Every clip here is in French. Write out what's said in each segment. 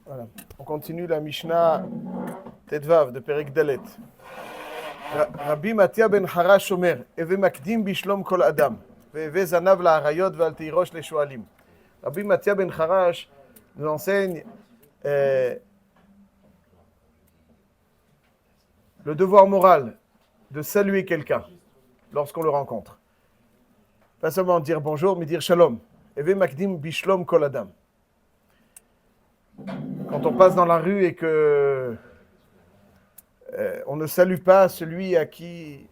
Voilà. On continue la Mishnah Tetvav de Perek Dalet. Rabbi Matia ben Harash Omer, Eve Makdim Bishlom Kol Adam, Eve Zanav la Harayot Val Teirosh le Shoalim. Rabbi Matia ben Harash nous enseigne le devoir moral de saluer quelqu'un lorsqu'on le rencontre. Pas seulement dire bonjour, mais dire shalom. Eve Makdim Bishlom Kol Adam. Quand on passe dans la rue et que on ne salue pas celui à qui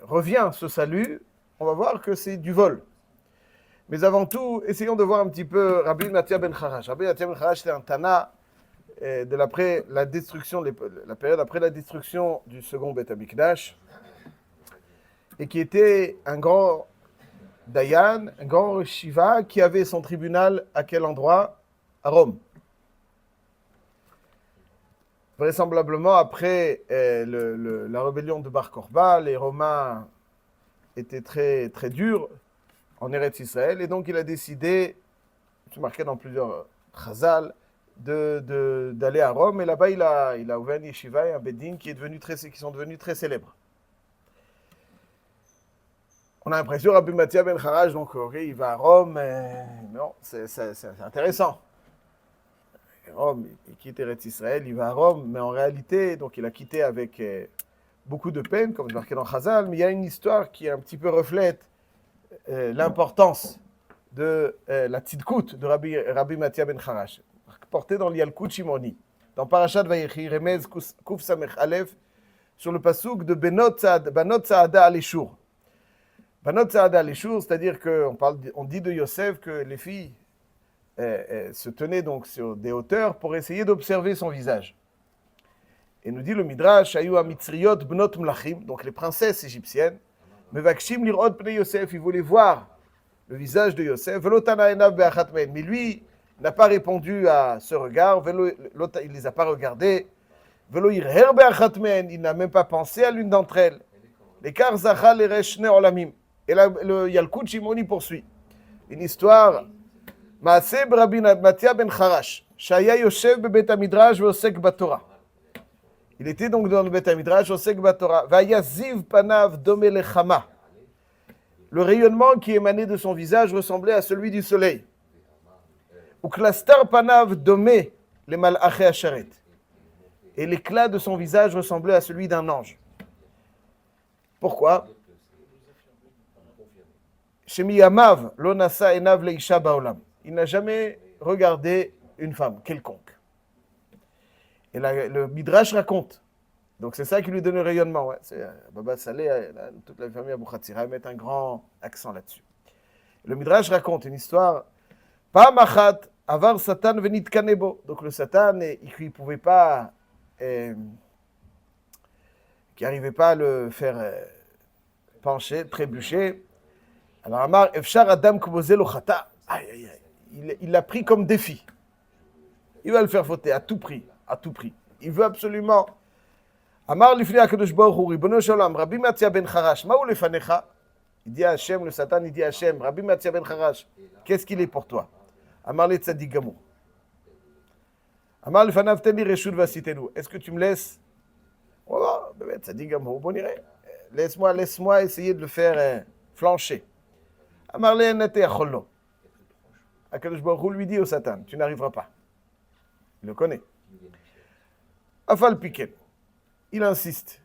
revient ce salut, on va voir que c'est du vol. Mais avant tout, essayons de voir un petit peu Rabbi Matia ben Harash. Rabbi Matia ben Harash, c'est un Tana de la destruction, la période après la destruction du second Beth Amikdash, et qui était un grand Dayan, un grand Shiva, qui avait son tribunal à quel endroit? À Rome. Vraisemblablement, après la rébellion de Bar Korba, les Romains étaient très, très durs en Eretz Israël, et donc il a décidé, c'est marqué dans plusieurs chazal, d'aller à Rome, et là-bas il a ouvert un yeshiva et un beddin qui sont devenus très célèbres. On a l'impression, Rabbi Matia ben Harash, donc il va à Rome, mais non, c'est intéressant. Rome, il quitte Eretz Israël, il va à Rome, mais en réalité, donc il a quitté avec beaucoup de peine, comme je marqué dans Chazal, mais il y a une histoire qui un petit peu reflète l'importance de la tzidkout de Rabbi Matia ben Harash, portée dans l'Yalkut Shimoni, dans Parashat Vayechi, Remez Kuf Samech Aleph, sur le pasuk de Banot Saada Aleshur. Banot Saada Aleshur, c'est-à-dire qu'on dit de Yosef que les filles se tenait donc sur des hauteurs pour essayer d'observer son visage. Et nous dit le Midrash, Ayu Mitzriyot Bnot Mlachim, donc les princesses égyptiennes, Mevakshim Lirot Pnei Yosef, ils voulaient voir le visage de Yosef, Velotana Enav Be'achat Me'en, mais lui n'a pas répondu à ce regard, il ne les a pas regardés, Velo Yirher Be'achat Me'en, il n'a même pas pensé à l'une d'entre elles. L'écart Zachal Eresh Ne Olamim. Et là, le Yalkut Shimoni poursuit. Une histoire. מעשה ברבי מתיה ben Harash, שהיה יושב בבית המדרש ועוסק בתורה. Il était donc dans le בית המדרש ועוסק בתורה, והיה זיו פניו דומה לחמה. Le rayonnement qui émanait de son visage ressemblait à celui du soleil. וכלסתר פניו דומה למלאכי השרת. Et l'éclat de son visage ressemblait à celui d'un ange. Pourquoi? שמiyamav lo nasa enav leisha baolam. Il n'a jamais regardé une femme quelconque. Et là, le Midrash raconte. Donc c'est ça qui lui donne le rayonnement. Ouais. Baba Saleh, toute la famille Abou Khatsira, met un grand accent là-dessus. Le Midrash raconte une histoire. Pa'amachat avar Satan venit kanebo. Donc le Satan, il ne pouvait pas, qui n'arrivait pas à le faire pencher, trébucher. Alors Amar, Efshar Adam Kobozé lo Chata. Aïe, aïe, aïe. Il l'a pris comme défi. Il va le faire fauter à tout prix, à tout prix. Il veut absolument. Amar lifnei HaKadosh Baruch Hu, Ribono shel Olam, Rabbi Matia ben Harash, ma hu lefanecha? Il dit à Hachem, le Satan, il dit à Hachem, Rabbi Matia ben Harash, qu'est-ce qu'il est pour toi? Amar le Tzadik Gamour. Amar lefanav ten li reshut vasitenu. Est-ce que tu me laisses? Oh, bébé, Tzadik Gamour, bon irait. Laisse-moi essayer de le faire flancher. Amar le nete acholo. HaKadosh Baruch Hu lui dit au Satan, tu n'arriveras pas. Il le connaît. Afal piken. Il insiste.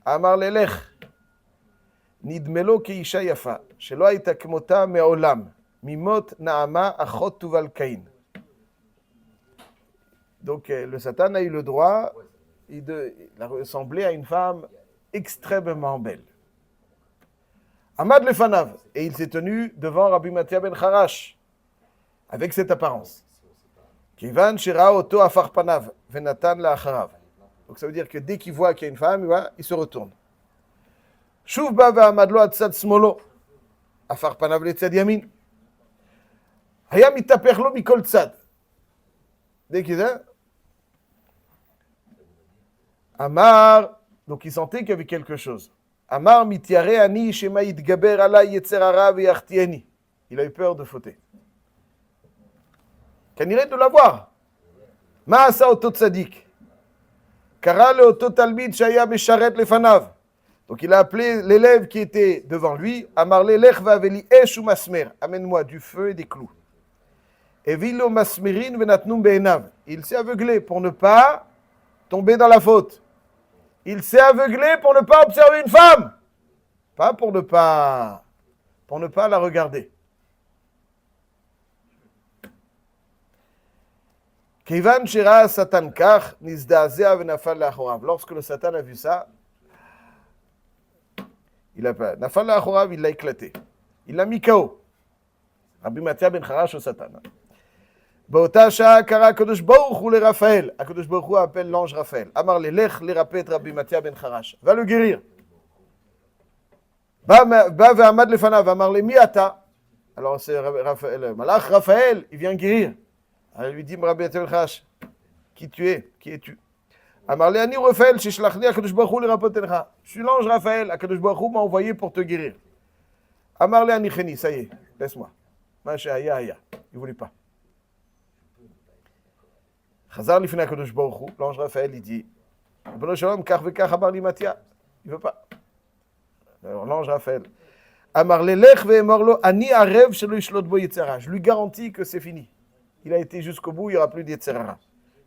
Amar lelech. Nidmelo keisha yafa. Shelo hayta kmota me'olam. Mimot Naama achot Tuval Caïn. Donc le Satan a eu le droit, il a ressemblé à une femme extrêmement belle. Amad lefanav, et il s'est tenu devant Rabbi Matia ben Harash, avec cette apparence. Kivan shira oto afar panav, venatan la'acharav. Donc ça veut dire que dès qu'il voit qu'il y a une femme, il se retourne. Shuv ba ve'amad lo ad tzad smolo, afar panav letzad yamin. Haya mitapech lo mikol tzad. Dès qu'il est, Amar, donc il sentait qu'il y avait quelque chose. Amar mitiare ani shema yitgaber alay yetzer hara veyachtieni. Il a eu peur de fauter. Kaniré de la voir. Ma asa oto tzadik. Kara le oto talmid shaya besharet lefanav. Donc il a appelé l'élève qui était devant lui, Amarle lech vaveli esh ou masmer, amène-moi du feu et des clous. Et vilo masmerin venatnum beenav. Il s'est aveuglé pour ne pas tomber dans la faute. Il s'est aveuglé pour ne pas observer une femme, pas pour ne pas la regarder. Kevan shira satan kach nizdazea venafal lachorav. Lorsque le Satan a vu ça, il a pas. Nafal lachorav, il l'a éclaté. Il l'a mis KO. Rabbi Mathia ben Kharash au Satan. באותה שעה קרא הקדוש ברוך הוא לרפאל. הקדוש ברוך הוא appelle l'ange Raphaël. אמר לי, לך לרפא את רבי מתיה בן חרש. va le guérir. בא ועמד לפניו ואמר לי, מי אתה? Alors c'est Raphaël, malach Raphaël, il vient guérir. Alors il lui dit, רבי מתיה בן חרש, qui tu es? Qui es-tu? אמר לי, אני רפאל ששלחני הקדוש ברוך הוא לרפא לך. Je suis l'ange Raphaël, הקדוש ברוך הוא m'a envoyé pour te guérir. אמר לי, אני חני, ça y est, laisse-moi. מה שהיה היה, il voulait pas. Chazar l'ifna kadosh baruch hu, l'ange Raphaël, il dit, Bono shalom, kach vekach amar li Matia. Il veut pas. Alors l'ange Raphaël, amar lelech ve'emor ani arev shelo yishlot bo yetzera. Je lui garantis que c'est fini. Il a été jusqu'au bout, il n'y aura plus de yetzera.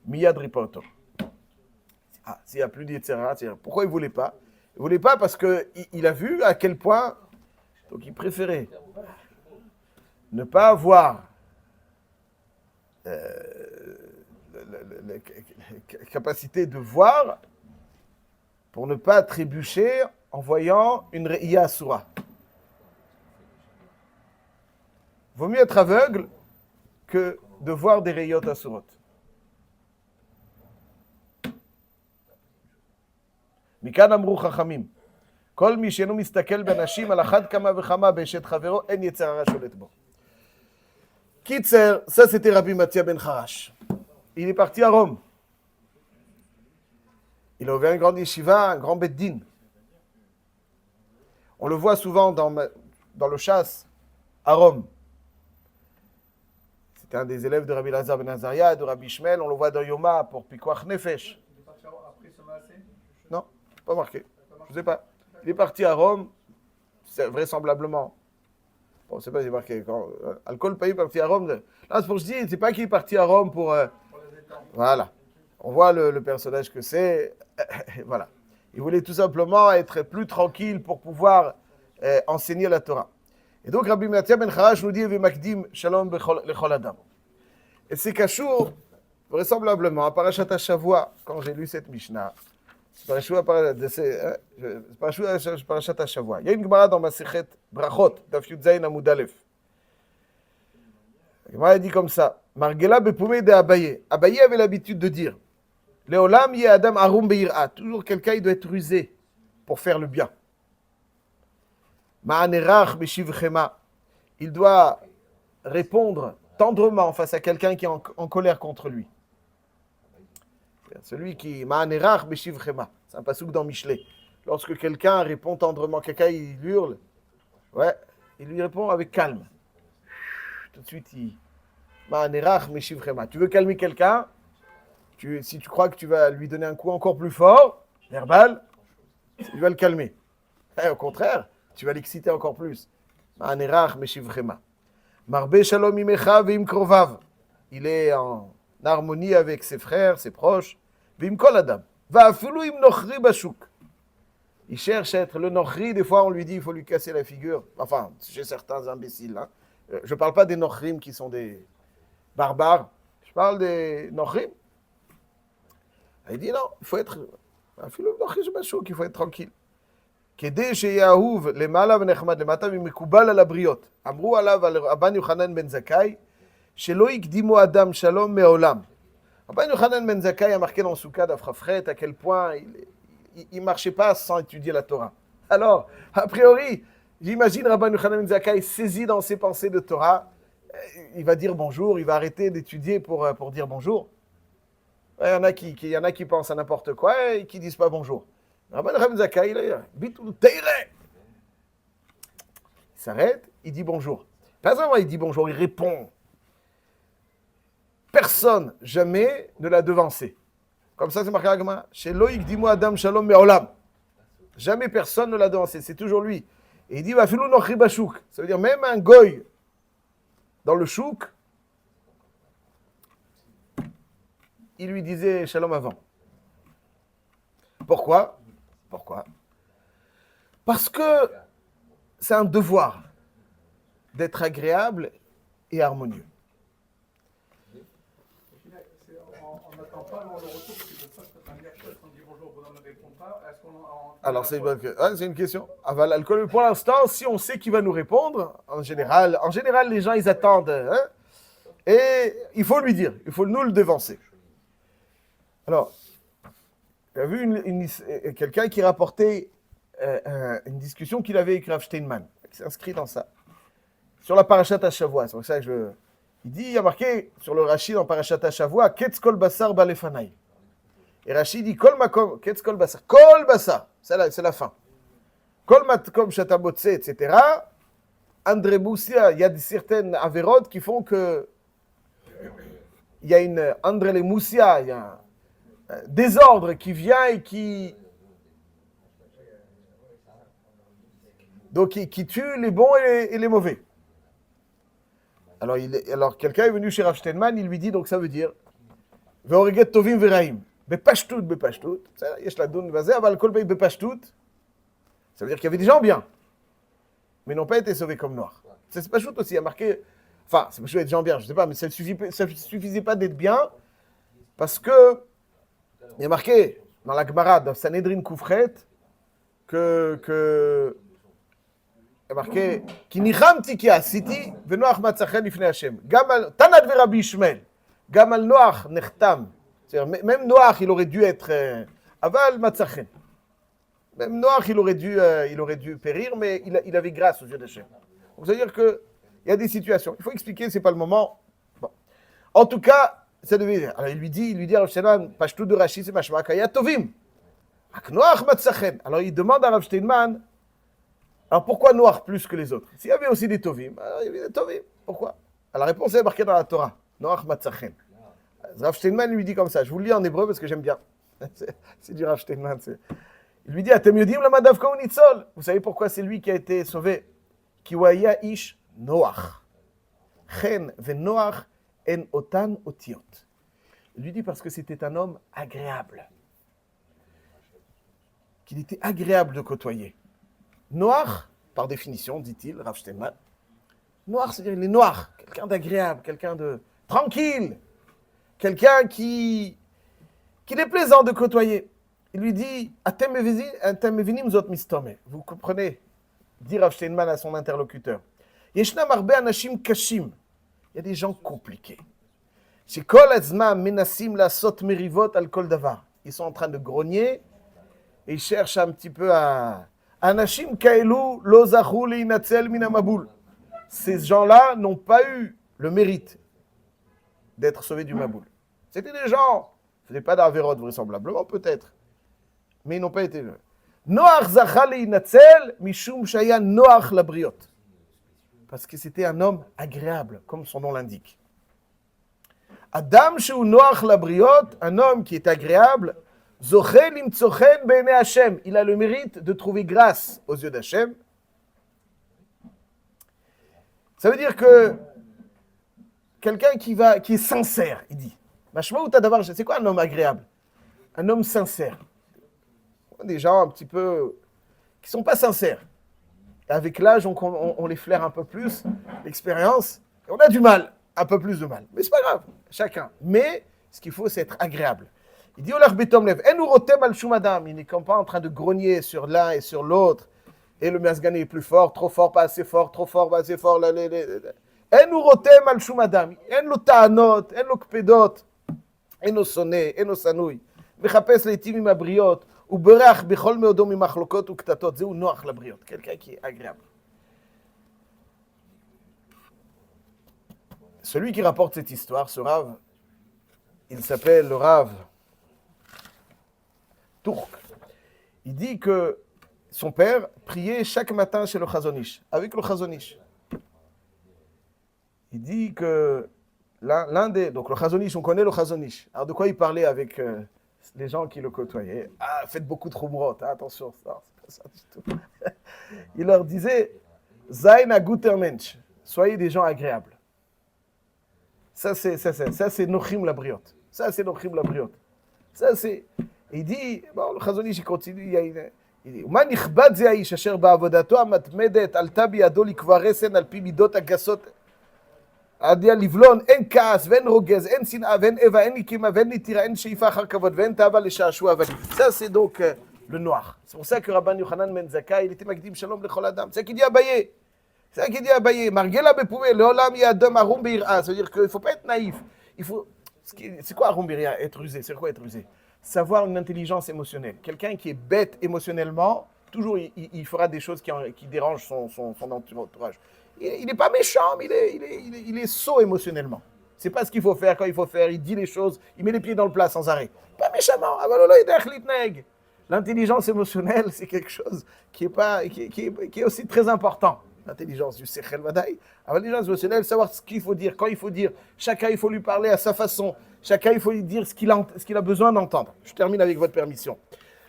Miyad ripoto. Ah, s'il n'y a plus de yetzera, pourquoi il ne voulait pas? Il ne voulait pas parce qu'il a vu à quel point, donc il préférait ne pas avoir la capacité de voir pour ne pas trébucher en voyant une Re'ia Asura. Vaut mieux être aveugle que de voir des Re'iyot Asurot. מכאן אמרו חכמים, כל מי שאינו מסתכל באנשים על אחת כמה וכמה באשת חברו, אין יצר הרע שולט בו. קיצר, ça c'était Rabbi Mathia ben Kharash. Il est parti à Rome. Il a ouvert un grand yeshiva, un grand beddin. On le voit souvent dans le chasse à Rome. C'était un des élèves de Rabbi Lazar ben Azaria, de Rabbi Shmuel. On le voit dans Yoma pour Pikuach Nefesh. Non, pas marqué. Je ne sais pas. Il est parti à Rome, vraisemblablement. Bon, c'est pas si marqué. Alcool pays parti à Rome. Là, c'est pour que je dis, c'est pas qu'il est parti à Rome pour. Voilà. On voit le personnage que c'est. Voilà. Il voulait tout simplement être plus tranquille pour pouvoir enseigner la Torah. Et donc, Rabbi Mathia ben Kharash nous dit V'makdim shalom lechol adam. Et c'est Kachour, vraisemblablement, à Parashat HaShavua, quand j'ai lu cette Mishnah, Parashat HaShavua. Il y a une Gemara dans Masechet Brachot, Daf Yud Zayin Amud Aleph. La Gemara dit comme ça Margela bepoumé de Abaye. Abaye avait l'habitude de dire Leolam ye adam arum beir'a. Toujours quelqu'un, il doit être rusé pour faire le bien. Ma'anerach beshivchema. Il doit répondre tendrement face à quelqu'un qui est en colère contre lui. Celui qui ma'anerach beshivchema. C'est un passouk dans Michelet. Lorsque quelqu'un répond tendrement, quelqu'un il hurle, ouais, il lui répond avec calme. Tout de suite, il ma'anerach beshivchema. Tu veux calmer quelqu'un? Si tu crois que tu vas lui donner un coup encore plus fort, verbal, tu vas le calmer. Et au contraire, tu vas l'exciter encore plus. Ma'anerach meshivchema. Marbe shalom imecha ve'im krovav. Il est en harmonie avec ses frères, ses proches. Ve'im kol adam. Va'afulu im nochri bashuk. Il cherche à être le nochri. Des fois, on lui dit il faut lui casser la figure. Enfin, chez certains imbéciles. Hein. Je ne parle pas des nochrim qui sont des barbares. Je parle des nochrim. Il dit non, il faut être. Il faut être tranquille. כדי שיאהוב למעלה ונחמד למטה ומקובל על הבריות. אמרו עליו על רבן יוחנן בן זכאי שלא הקדימו אדם שלום מעולם. רבן יוחנן בן זכאי a marqué dans Souka d'Af Chafret à quel point il marchait pas sans étudier la Torah. Alors, a priori, j'imagine Rabban Yochanan ben Zakkai saisi dans ses pensées de Torah, il va dire bonjour, il va arrêter d'étudier pour dire bonjour. Il y en a qui pensent à n'importe quoi et qui disent pas bonjour. Rabban Yochanan ben Zakkai, il s'arrête, il dit bonjour. Pas seulement il dit bonjour, il répond. personne, jamais, ne l'a devancé. Comme ça, c'est marqué à Gemara. Chez Loïc, dis-moi Adam Shalom Me'olam. Jamais personne ne l'a devancé, c'est toujours lui. Et il dit, va filou nochri bashouk. Ça veut dire, même un goy dans le chouk, il lui disait Shalom avant. Pourquoi? Parce que c'est un devoir d'être agréable et harmonieux. On n'attend pas le retour, c'est pour ça que un gâchette, on dit bonjour, bonhomme ne répond pas. Est-ce alors c'est une question. Pour l'instant, si on sait qu'il va nous répondre, en général les gens ils attendent, hein, et il faut lui dire, il faut nous le devancer. Alors, il y a vu quelqu'un qui rapportait une discussion qu'il avait avec Rav Steinman, qui s'inscrit dans ça, sur la Parashat HaShavua. C'est pour ça que il y a marqué sur le Rashi dans Parashat HaShavua, Ketz kol basar balefanai. Et Rashi dit, kol makom, Ketz kol basar, kol basar, c'est la fin. Kol matkom shatabotse, etc. André Boussia, il y a certaines avérodes qui font que il y a une André les Moussia, il y a un désordre qui vient et qui tue les bons et les mauvais. Alors quelqu'un est venu chez Rav Steinman, il lui dit, donc ça veut dire Ve'oreget tovim ve'raim. Bepashtut. Yesh la doun vazé, aval kol pei bepashtut. Ça veut dire qu'il y avait des gens bien, mais n'ont pas été sauvés comme noirs. C'est pas chouette aussi, il y a marqué, enfin, c'est pas chouette des gens bien, je sais pas, mais ça ne suffisait pas d'être bien, parce que, il y a marqué dans la Gemara, dans Sanhedrin Koufret, que il y a marqué, Ki nichamti ki asiti, venoach matzachen lifnei Hashem. Tanad verabi Ishmael, gamal noach nechtam. C'est-à-dire, même Noach, il aurait dû être aval matzachen. Même Noach, il aurait dû périr, mais il avait grâce aux yeux d'Hachem. Donc, c'est-à-dire qu'il y a des situations. Il faut expliquer, ce n'est pas le moment. Bon. En tout cas, ça devait dire. Alors, il lui dit à Rav Steinman, Pashtout de Rashi, c'est Mashma Kaya Tovim. Ak Noach matzachen. Alors, il demande à Rav Steinman, alors pourquoi Noach plus que les autres? S'il y avait aussi des Tovim, alors il y avait des Tovim. Pourquoi? Alors, la réponse est marquée dans la Torah. Noach matzachen. Rav Steinman lui dit comme ça. Je vous le lis en hébreu parce que j'aime bien. C'est du Rav Steinman. Il lui dit, Atem yodim la madav kaunitzol. Vous savez pourquoi c'est lui qui a été sauvé? Kiwaya ish Noach. Chen ve Noach en otan otiot. Il lui dit parce que c'était un homme agréable. Qu'il était agréable de côtoyer. Noach, par définition, dit-il, Rav Steinman. Noach, c'est-à-dire il est noir. Quelqu'un d'agréable, quelqu'un de tranquille. Quelqu'un qui est plaisant de côtoyer. Il lui dit, vous comprenez, dit Rav Steinman à son interlocuteur. Il y a des gens compliqués. Ils sont en train de grogner et ils cherchent un petit peu à... Ces gens-là n'ont pas eu le mérite d'être sauvés du Maboul. C'était des gens, ils ne faisaient pas d'Averot vraisemblablement peut-être, mais ils n'ont pas été là. Noach zachali inatzel mishum shaya Noach labriot. Parce que c'était un homme agréable, comme son nom l'indique. Adam shu Noach labriot, un homme qui est agréable, zochel imtzochen be'enei Hashem. Il a le mérite de trouver grâce aux yeux d'Hashem. Ça veut dire que quelqu'un qui est sincère, il dit. C'est quoi un homme agréable? Un homme sincère. Des gens un petit peu qui ne sont pas sincères. Et avec l'âge, on les flaire un peu plus, l'expérience, et on a du mal, un peu plus de mal. Mais c'est pas grave, chacun. Mais ce qu'il faut, c'est être agréable. Il dit, Olach betom lev, en urotem al shumadam. Il n'est comme pas en train de grogner sur l'un et sur l'autre. Et le Miasgani est plus fort, trop fort, pas assez fort, trop fort, pas assez fort. En urotem al shumadam. En lo ta'anot, en lo kpedot. En lo sonné, en lo sanoui. Mechapes leitim im abriot. Ou berach bechol meodom im machlokot ou ktatot. Zeu noach labriot. Quelqu'un qui est agréable. Celui qui rapporte cette histoire, ce Rav, il s'appelle le Rav Turk. Il dit que son père priait chaque matin chez le Chazon Ish, avec le Chazon Ish. Il dit que Donc le Chazon Ish, on connaît le Chazon Ish. Alors de quoi il parlait avec les gens qui le côtoyaient? Ah, faites beaucoup de Chumrot, hein, attention, ça, c'est pas ça du tout. Il leur disait, Zain a guter Mensch, soyez des gens agréables. Ça c'est Nochim la briote. Ça c'est Nochim la briote. Ça c'est... Il dit, bon, le Chazon Ish, il continue, il dit, מה נכבד זה האיש אשר בעבודתו המתמדת עלתה בידו לקבוע רסן על פי מידות הגסות עד לבלון, אין כעס ואין רוגז, אין שנאה ואין איבה, אין נקימה ואין נטירה, אין שאיפה אחר כבוד ואין תאווה לשעשוע אבנים. Ça c'est donc le noir. C'est pour ça que Rabban Yochanan ben Zakkai, il était מקדים שלום לכל אדם. C'est ça qu'il dit à Abaye. C'est ça qu'il dit à Abaye. מרגלה בפומה, לעולם יהיה אדם ערום ביראה. Ça veut dire qu'il ne faut pas être naïf. Il faut... C'est quoi ערום ביראה? Être rusé. C'est quoi être rusé? Savoir une intelligence émotionnelle. Quelqu'un qui est bête émotionnellement, toujours il fera des choses qui dérangent son entourage. Il n'est pas méchant, mais il est sot émotionnellement. C'est pas ce qu'il faut faire quand il faut faire. Il dit les choses, il met les pieds dans le plat sans arrêt. Pas méchamment. L'intelligence émotionnelle, c'est quelque chose qui est aussi très important. L'intelligence du Sechel Vadaï. L'intelligence émotionnelle, savoir ce qu'il faut dire, quand il faut dire. Chacun, il faut lui parler à sa façon. Chacun, il faut lui dire ce qu'il a besoin d'entendre. Je termine avec votre permission.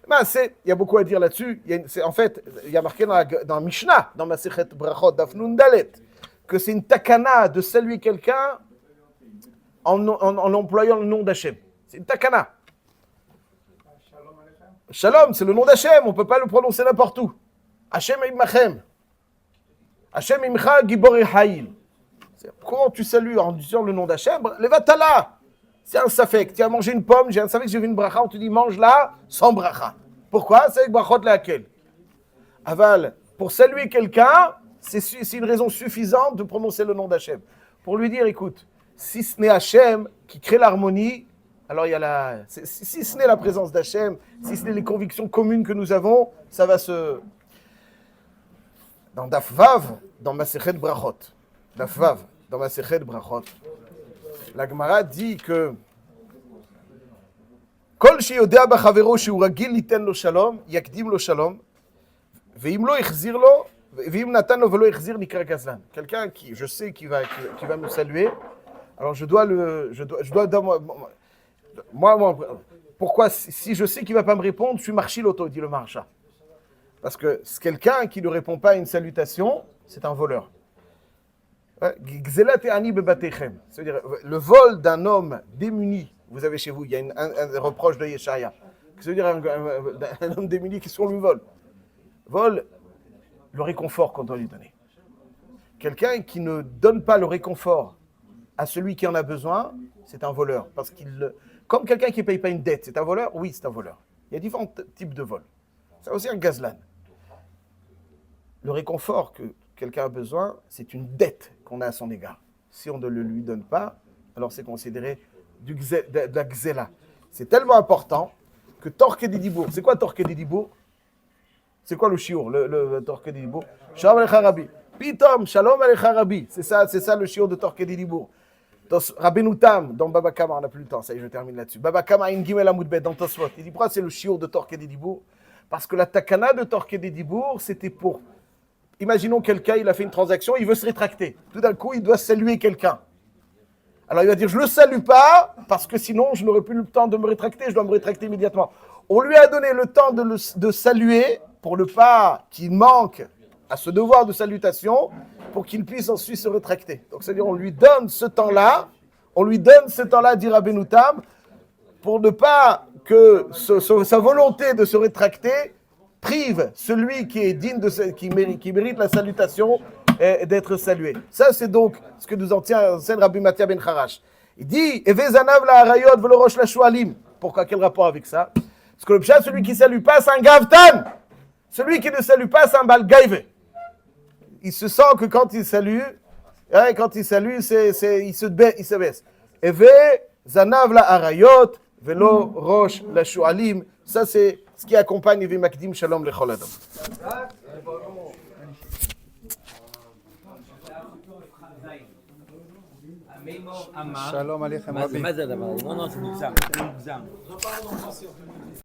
Il y a beaucoup à dire là-dessus. En fait, il y a marqué dans Mishnah, dans Masechet Brachot, Daf Nun Dalet, que c'est une takana de saluer quelqu'un en employant le nom d'Hachem. C'est une takana. Shalom, c'est le nom d'Hachem. On ne peut pas le prononcer n'importe où. Hachem Imachem. Hachem Imcha Gibor Haïl. Comment tu salues en disant le nom d'Hachem? Levatala. C'est un safek. Tu as mangé une pomme, j'ai un safek, j'ai vu une bracha, on te dit mange-la sans bracha. Pourquoi? C'est avec brachot laquelle. Aval, pour saluer quelqu'un, c'est une raison suffisante de prononcer le nom d'Hachem. Pour lui dire, écoute, si ce n'est Hachem qui crée l'harmonie, alors il y a si ce n'est la présence d'Hachem, si ce n'est les convictions communes que nous avons, ça va se... Dans Daf Vav, dans Masechet Brachot. Daf Vav, dans Masechet Brachot. La Gemara dit que כל שיודע בחברו שהוא רגיל ליתן לו שלום, יקדים לו שלום, ואם לא החזיר לו, ואם נתן לו ולא החזיר, נקרא גזלן. Quelqu'un qui, je sais, qui va me saluer, alors je dois moi, pourquoi, si je sais qu'il ne va pas me répondre, je suis marchiloto, dit le marcha. Parce que c'est quelqu'un qui ne répond pas à une salutation, c'est un voleur. C'est-à-dire le vol d'un homme démuni, vous avez chez vous, il y a un reproche de Yeshaya. Ça veut dire un homme démuni qui sur lui vole le réconfort qu'on doit lui donner. Quelqu'un qui ne donne pas le réconfort à celui qui en a besoin, c'est un voleur. Parce comme quelqu'un qui ne paye pas une dette, c'est un voleur? Oui, c'est un voleur. Il y a différents types de vols. C'est aussi un gazlan. Le réconfort que quelqu'un a besoin, c'est une dette qu'on a à son égard. Si on ne le lui donne pas, alors c'est considéré de la gzela. C'est tellement important que Torque des Dibour. C'est quoi Torque des Dibour? C'est quoi le shiur, le Torque des Dibour? Shalom alecha Rabbi. Pitom, Shalom alecha Rabbi. C'est ça le shiur de Torque des Dibour. Rabbeinu Tam, dans Baba Kama, on n'a plus le temps, ça y est, je termine là-dessus. Baba Kama, in Gimel Amoudbet, dans Tosfot. Il dit pourquoi c'est le shiur de Torque des Dibour? Parce que la takana de Torque des Dibour, c'était pour... Imaginons quelqu'un, il a fait une transaction, il veut se rétracter. Tout d'un coup, il doit saluer quelqu'un. Alors il va dire, je ne le salue pas, parce que sinon, je n'aurai plus le temps de me rétracter, je dois me rétracter immédiatement. On lui a donné le temps de saluer, pour ne pas qu'il manque à ce devoir de salutation, pour qu'il puisse ensuite se rétracter. Donc c'est-à-dire, on lui donne ce temps-là, dit Rabbeinu Tam, pour ne pas que sa volonté de se rétracter prive celui qui est digne qui mérite la salutation d'être salué. Ça, c'est donc ce que nous enseigne Rabbi Matia ben Charash. Il dit Evezanav la harayot velo rosh la shualim. Pourquoi? Quel rapport avec ça? Parce que le pshat, celui qui ne salue pas, c'est un gavtan. Celui qui ne salue pas, c'est un balgaïve. Il se sent que quand il salue, il se baisse. Evezanav la harayot velo rosh la shualim. Ça, c'est ce qui accompagne Evi Makdim Shalom Lechol Adam. שלום עליכם רבים. מה זה הדבר הזה? לא, זה מוגזם.